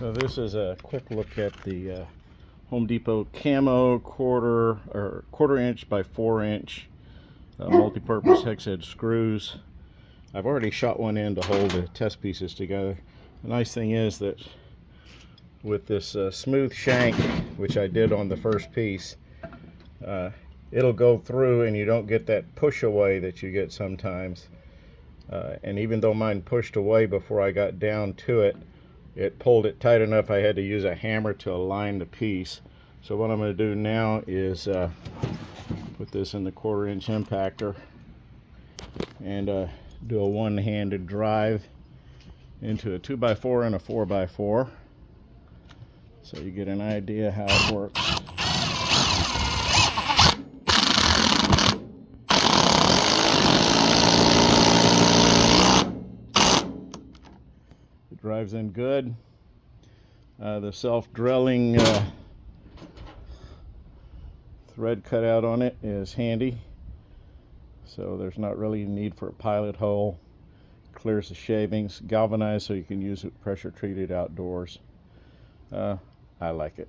So this is a quick look at the Home Depot CAMO quarter inch by 4 inch multi-purpose hex head screws. I've already shot one in to hold the test pieces together. The nice thing is that with this smooth shank, which I did on the first piece, it'll go through and you don't get that push away that you get sometimes. And even though mine pushed away before I got down to it, it pulled it tight enough I had to use a hammer to align the piece. So what I'm going to do now is put this in the 1/4 inch impactor and do a one-handed drive into a 2x4 and a 4x4 so you get an idea how it works. It drives in good. The self-drilling thread cutout on it is handy, so there's not really a need for a pilot hole. Clears the shavings, galvanized so you can use it pressure treated outdoors. I like it.